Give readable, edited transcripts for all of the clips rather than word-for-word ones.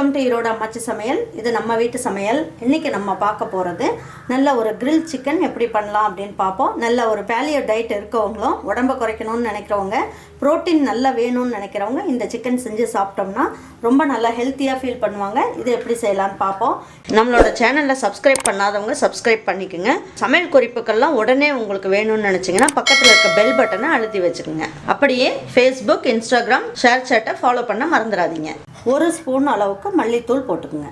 Welcome to erodeammachisamayal. இது நம்ம வீட்டு சமையல். இன்னைக்கு நம்ம பார்க்க போகிறது நல்ல ஒரு கிரில் சிக்கன் எப்படி பண்ணலாம் அப்படின்னு பார்ப்போம். நல்ல ஒரு பேலியோ டயட் இருக்கவங்களும் உடம்பை குறைக்கணும்னு நினைக்கிறவங்க, புரோட்டீன் நல்லா வேணும்னு நினைக்கிறவங்க இந்த சிக்கன் செஞ்சு சாப்பிட்டோம்னா ரொம்ப நல்லா ஹெல்த்தியாக ஃபீல் பண்ணுவாங்க. இது எப்படி செய்யலான்னு பார்ப்போம். நம்மளோட சேனலில் சப்ஸ்கிரைப் பண்ணாதவங்க சப்ஸ்கிரைப் பண்ணிக்கோங்க. சமையல் குறிப்புக்கள்லாம் உடனே உங்களுக்கு வேணும்னு நினச்சிங்கன்னா பக்கத்தில் இருக்க பெல் பட்டனை அழுத்தி வச்சுக்கோங்க. அப்படியே ஃபேஸ்புக், இன்ஸ்டாகிராம், ஷேர் சேட்டை ஃபாலோ பண்ண மறந்துடாதீங்க. 1 ஸ்பூன் அளவுக்கு மல்லித்தூள் போட்டுக்குங்க.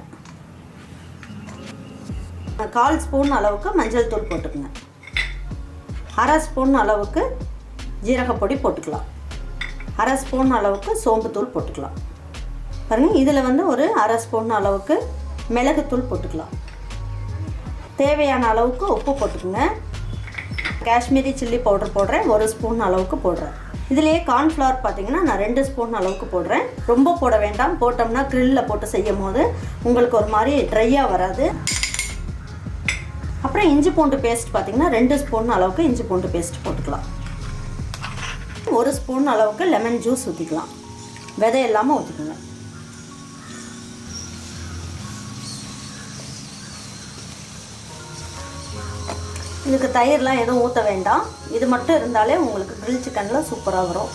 1/4 ஸ்பூன் அளவுக்கு மஞ்சள் தூள் போட்டுக்குங்க. 1/2 ஸ்பூன் அளவுக்கு ஜீரகப்பொடி போட்டுக்கலாம். 1/2 ஸ்பூன் அளவுக்கு சோம்புத்தூள் போட்டுக்கலாம். பாருங்கள், இதில் ஒரு 1/2 ஸ்பூன் அளவுக்கு மிளகுத்தூள் போட்டுக்கலாம். தேவையான அளவுக்கு உப்பு போட்டுக்குங்க. காஷ்மீரி சில்லி பவுடர் போடுறேன், 1 ஸ்பூன் அளவுக்கு போடுறேன். இதிலேயே கார்ன்ஃப்ளவர் பார்த்திங்கன்னா நான் 2 ஸ்பூன் அளவுக்கு போடுறேன். ரொம்ப போட வேண்டாம், போட்டோம்னா க்ரில்லில் போட்டு செய்யும் போது உங்களுக்கு ஒரு மாதிரி ட்ரையாக வராது. அப்புறம் இஞ்சி பூண்டு பேஸ்ட் பார்த்திங்கன்னா 2 ஸ்பூன் அளவுக்கு இஞ்சி பூண்டு பேஸ்ட் போட்டுக்கலாம். 1 ஸ்பூன் அளவுக்கு லெமன் ஜூஸ் ஊற்றிக்கலாம். விதை இல்லாமல் ஊற்றிக்கோங்க. இதுக்கு தயிர்லாம் எதுவும் ஊற்ற வேண்டாம். இது மட்டும் இருந்தாலே உங்களுக்கு கிரில் சிக்கனில் சூப்பராக வரும்.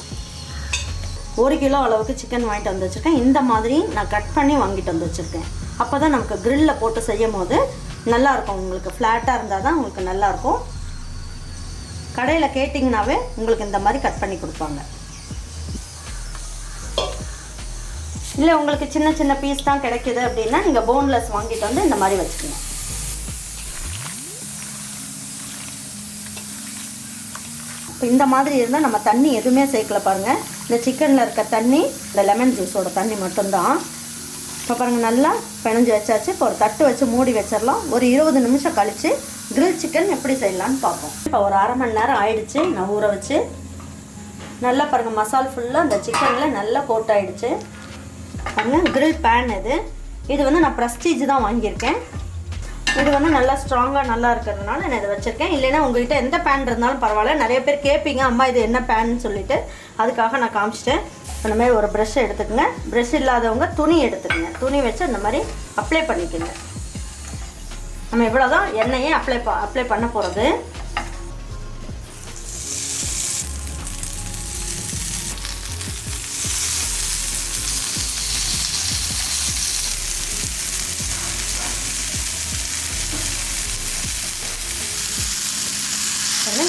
1 கிலோ அளவுக்கு சிக்கன் வாங்கிட்டு வந்து வச்சுருக்கேன். இந்த மாதிரி நான் கட் பண்ணி வாங்கிட்டு வந்து வச்சுருக்கேன். அப்போ தான் நமக்கு கிரில்லில் போட்டு செய்யும் போது நல்லாயிருக்கும். உங்களுக்கு ஃப்ளாட்டாக இருந்தால் தான் உங்களுக்கு நல்லாயிருக்கும். கடையில் கேட்டிங்கனாவே உங்களுக்கு இந்த மாதிரி கட் பண்ணி கொடுப்பாங்க. இல்லை உங்களுக்கு சின்ன சின்ன பீஸ் தான் கிடைக்கிது அப்படின்னா நீங்கள் போன்லெஸ் வாங்கிட்டு வந்து இந்த மாதிரி வச்சுக்கோங்க. இப்போ இந்த மாதிரி இருந்தால் நம்ம தண்ணி எதுவுமே சேர்க்கல பாருங்கள். இந்த சிக்கனில் இருக்க தண்ணி, இந்த லெமன் ஜூஸோட தண்ணி மட்டும்தான். இப்போ பாருங்கள், நல்லா பிணைஞ்சு வச்சாச்சு. இப்போ ஒரு தட்டு வச்சு மூடி வச்சிடலாம். ஒரு 20 நிமிஷம் கழித்து கிரில் சிக்கன் எப்படி செய்யலான்னு பார்ப்போம். இப்போ ஒரு 1/2 மணி நேரம் ஆயிடுச்சு நான் ஊற வச்சு. நல்லா பாருங்கள், மசால் ஃபுல்லாக அந்த சிக்கனில் நல்லா கோட் ஆகிடுச்சு. பாருங்கள், கிரில் பேன் இது நான் ப்ரெஸ்டீஜ் தான் வாங்கியிருக்கேன். இது நல்லா ஸ்ட்ராங்காக நல்லா இருக்கிறதுனால நான் இதை வச்சுருக்கேன். இல்லைன்னா உங்கள்கிட்ட எந்த பேன் இருந்தாலும் பரவாயில்ல. நிறைய பேர் கேட்பீங்க, அம்மா இது என்ன பேன்னு சொல்லிட்டு, அதுக்காக நான் காமிச்சிட்டேன். இந்த மாதிரி ஒரு ப்ரெஷ் எடுத்துக்கோங்க. ப்ரெஷ் இல்லாதவங்க துணி எடுத்துக்கோங்க. துணி வச்சு இந்த மாதிரி அப்ளை பண்ணிக்கோங்க. நம்ம இவ்வளோ தான் எண்ணெயே அப்ளை பண்ண போகிறது.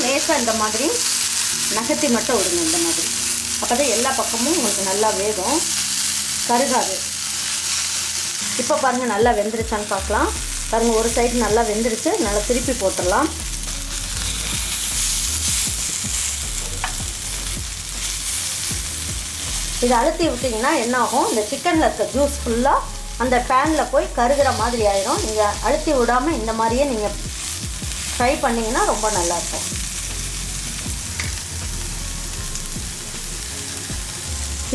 லேசாக இந்த மாதிரி நகர்த்தி மட்டும் விடுங்க. இந்த மாதிரி அப்போ தான் எல்லா பக்கமும் உங்களுக்கு நல்லா வேகும், கருகாது. இப்போ பாருங்கள், நல்லா வெந்துருச்சான்னு பார்க்கலாம். பாருங்கள், ஒரு சைடு நல்லா வெந்துருச்சு. நல்லா திருப்பி போட்டுடலாம். இதை அழுத்தி விட்டிங்கன்னா என்ன ஆகும், இந்த சிக்கனில் இருக்க ஜூஸ் ஃபுல்லாக அந்த பேனில் போய் கருகிற மாதிரி ஆயிரும். நீங்கள் அழுத்தி விடாமல் இந்த மாதிரியே நீங்கள் ஃப்ரை பண்ணிங்கன்னா ரொம்ப நல்லாயிருக்கும்.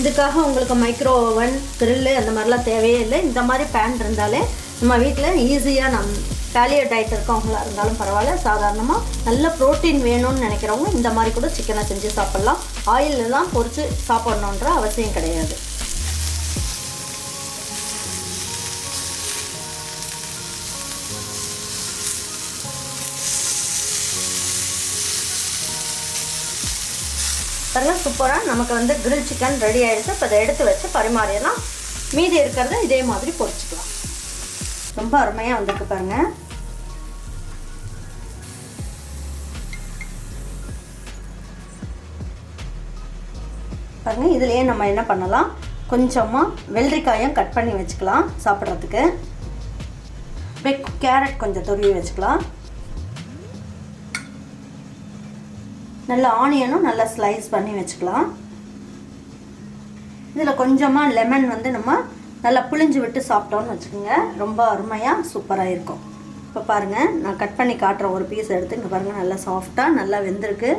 இதுக்காக உங்களுக்கு மைக்ரோ ஓவன், கிரில்லு அந்த மாதிரிலாம் தேவையே இல்லை. இந்த மாதிரி பேன் இருந்தாலே நம்ம வீட்டில் ஈஸியாக பேலியோ டயட் இருக்கவங்களாக இருந்தாலும் பரவாயில்ல, சாதாரணமாக நல்ல ப்ரோட்டீன் வேணும்னு நினைக்கிறவங்க இந்த மாதிரி கூட சிக்கனை செஞ்சு சாப்பிட்லாம். ஆயிலெலாம் பொரித்து சாப்பிட்ணுன்ற அவசியம் கிடையாது. பாருங்கள், சூப்பராக நமக்கு கிரில் சிக்கன் ரெடி ஆகிடுச்சு. இப்போ இதை எடுத்து வச்சு பரிமாறிடலாம். மீதி இருக்கிறத இதே மாதிரி பொரிச்சுக்கலாம். ரொம்ப அருமையாக வந்திருக்கு பாருங்கள். பாருங்கள், இதுலேயே நம்ம என்ன பண்ணலாம், கொஞ்சமாக வெள்ளரிக்காயும் கட் பண்ணி வச்சுக்கலாம் சாப்பிட்றதுக்கு. கேரட் கொஞ்சம் துருவி வச்சுக்கலாம். நல்ல ஆனியனும் நல்லா ஸ்லைஸ் பண்ணி வச்சுக்கலாம். இதில் கொஞ்சமாக லெமன் நம்ம நல்லா புளிஞ்சு விட்டு சாப்பிட்டோன்னு வச்சுக்கோங்க. ரொம்ப அருமையாக சூப்பராக இருக்கும். இப்போ பாருங்கள், நான் கட் பண்ணி காட்டுறேன். ஒரு பீஸ் எடுத்து இங்கே பாருங்கள், நல்லா சாஃப்டாக நல்லா வெந்திருக்கு.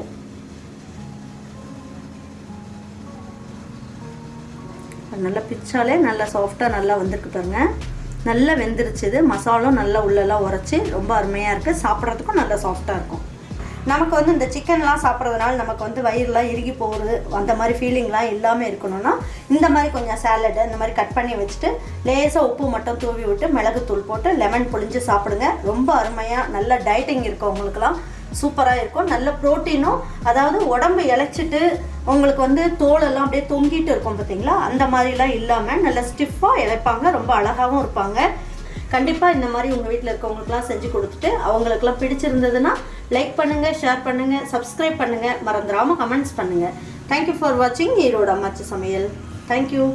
நல்லா பிச்சாலே நல்லா சாஃப்டாக நல்லா வந்திருக்கு பாருங்கள். நல்லா வெந்துருச்சு. இது மசாலும் நல்லா உள்ளெல்லாம் உரைச்சி ரொம்ப அருமையாக இருக்குது. சாப்பிட்றதுக்கும் நல்லா சாஃப்டாக இருக்கும். நமக்கு வந்து இந்த சிக்கன்லாம் சாப்பிட்றதுனால நமக்கு வந்து வயிறுலாம் இறுகி போகுது அந்த மாதிரி ஃபீலிங்லாம் இல்லாமல் இருக்கணும்னா இந்த மாதிரி கொஞ்சம் சாலடு இந்த மாதிரி கட் பண்ணி வச்சுட்டு லேசாக உப்பு மட்டும் தூவி விட்டு மிளகுத்தூள் போட்டு லெமன் புழிஞ்சு சாப்பிடுங்க. ரொம்ப அருமையாக நல்ல டயட்டிங் இருக்கவங்களுக்குலாம் சூப்பராக இருக்கும். நல்ல ப்ரோட்டீனும், அதாவது உடம்பு இழைச்சிட்டு உங்களுக்கு வந்து தோலெல்லாம் அப்படியே தொங்கிட்டு இருக்கும் பார்த்தீங்களா, அந்த மாதிரிலாம் இல்லாமல் நல்ல ஸ்டிஃபாக இழைப்பாங்க, ரொம்ப அழகாகவும் இருப்பாங்க. கண்டிப்பாக இந்த மாதிரி உங்கள் வீட்டில் இருக்கவங்களுக்குலாம் செஞ்சு கொடுத்துட்டு அவங்களுக்குலாம் பிடிச்சிருந்ததுன்னா லைக் பண்ணுங்கள், ஷேர் பண்ணுங்கள், சப்ஸ்கிரைப் பண்ணுங்கள், மறந்துடாமல் கமெண்ட்ஸ் பண்ணுங்கள். தேங்க்யூ ஃபார் வாட்சிங் ஈரோடு அம்மாச்சி சமையல். தேங்க்யூ.